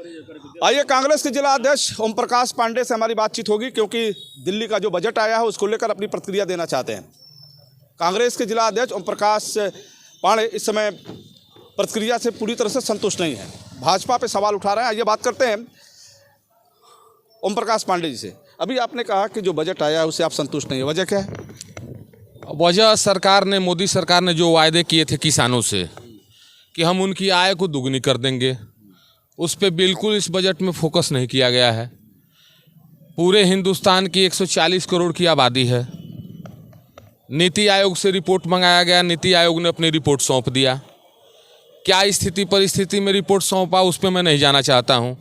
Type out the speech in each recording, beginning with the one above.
आइए कांग्रेस के जिला अध्यक्ष ओम प्रकाश पांडे से हमारी बातचीत होगी, क्योंकि दिल्ली का जो बजट आया है उसको लेकर अपनी प्रतिक्रिया देना चाहते हैं। कांग्रेस के जिला अध्यक्ष ओम प्रकाश पांडे इस समय प्रतिक्रिया से पूरी तरह से संतुष्ट नहीं है, भाजपा पे सवाल उठा रहे हैं। आइए बात करते हैं ओम प्रकाश पांडे जी से। अभी आपने कहा कि जो बजट आया है उससे आप संतुष्ट नहीं है, वजह क्या है? वजह सरकार ने, मोदी सरकार ने जो वायदे किए थे किसानों से कि हम उनकी आय को दुगनी कर देंगे, उस पर बिल्कुल इस बजट में फोकस नहीं किया गया है। पूरे हिंदुस्तान की 140 करोड़ की आबादी है। नीति आयोग से रिपोर्ट मंगाया गया, नीति आयोग ने अपनी रिपोर्ट सौंप दिया। क्या स्थिति परिस्थिति में रिपोर्ट सौंपा उस पर मैं नहीं जाना चाहता हूँ।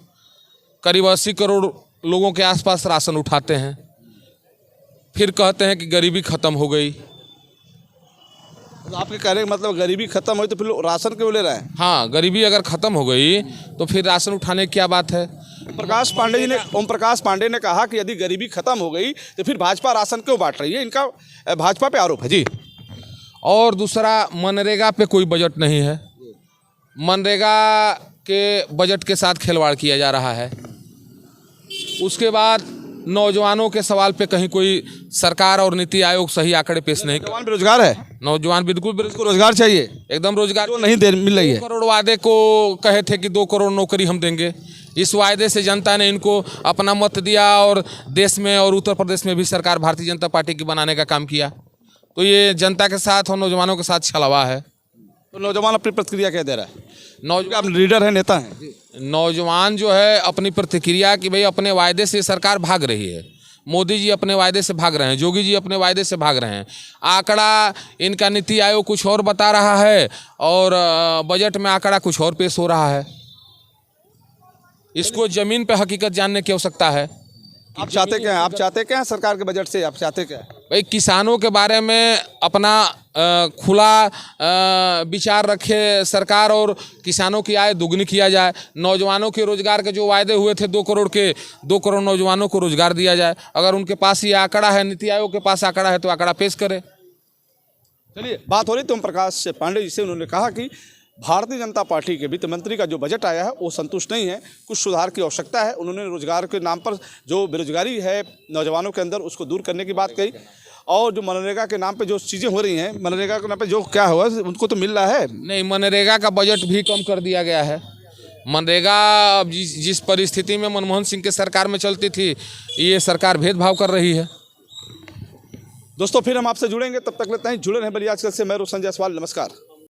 करीब 80 करोड़ लोगों के आसपास राशन उठाते हैं, फिर कहते हैं कि गरीबी ख़त्म हो गई। तो आपके कहने का मतलब गरीबी खत्म हुई तो फिर राशन क्यों ले रहे हैं? हाँ, गरीबी अगर ख़त्म हो गई तो फिर राशन उठाने की क्या बात है। ओम प्रकाश पांडे ने कहा कि यदि गरीबी खत्म हो गई तो फिर भाजपा राशन क्यों बांट रही है, इनका भाजपा पे आरोप है जी। और दूसरा, मनरेगा पे कोई बजट नहीं है। मनरेगा के बजट के साथ खिलवाड़ किया जा रहा है। उसके बाद नौजवानों के सवाल पे कहीं कोई सरकार और नीति आयोग सही आंकड़े पेश नहीं। नौजवान बेरोजगार है, नौजवान बिल्कुल रोजगार चाहिए, एकदम रोजगार जो नहीं मिल रही है। 2 करोड़ वादे को कहे थे कि 2 करोड़ नौकरी हम देंगे। इस वायदे से जनता ने इनको अपना मत दिया और देश में और उत्तर प्रदेश में भी सरकार भारतीय जनता पार्टी की बनाने का काम किया। तो ये जनता के साथ और नौजवानों के साथ छलवा है। तो नौजवान अपनी प्रतिक्रिया क्या दे रहा है? आप लीडर है, नेता हैं। नौजवान जो है अपनी प्रतिक्रिया कि भाई अपने वायदे से सरकार भाग रही है। मोदी जी अपने वायदे से भाग रहे हैं, योगी जी अपने वायदे से भाग रहे हैं। आंकड़ा इनका नीति आयोग कुछ और बता रहा है और बजट में आंकड़ा कुछ और पेश हो रहा है। इसको जमीन पे हकीकत जानने की आवश्यकता है। आप चाहते क्या हैं? आप चाहते क्या हैं सरकार के बजट से? आप चाहते क्या है? भाई किसानों के बारे में अपना खुला विचार रखे सरकार और किसानों की आय दुगनी किया जाए। नौजवानों के रोजगार के जो वायदे हुए थे 2 करोड़ के, 2 करोड़ नौजवानों को रोजगार दिया जाए। अगर उनके पास ये आंकड़ा है, नीति आयोग के पास आंकड़ा है, तो आंकड़ा पेश करे। चलिए, बात हो रही ओम प्रकाश पांडे जी से। उन्होंने कहा कि भारतीय जनता पार्टी के वित्त मंत्री का जो बजट आया है वो संतुष्ट नहीं है, कुछ सुधार की आवश्यकता है। उन्होंने रोजगार के नाम पर जो बेरोजगारी है नौजवानों के अंदर उसको दूर करने की बात कही, और जो मनरेगा के नाम पे जो चीज़ें हो रही हैं, मनरेगा के नाम पे जो क्या हुआ उनको तो मिल रहा है नहीं। मनरेगा का बजट भी कम कर दिया गया है। मनरेगा अब जिस परिस्थिति में मनमोहन सिंह के सरकार में चलती थी, ये सरकार भेदभाव कर रही है। दोस्तों, फिर हम आपसे जुड़ेंगे, तब तक लेते हैं जुड़े रहें बलिया आजकल से। मैं रोशन जायसवाल, नमस्कार।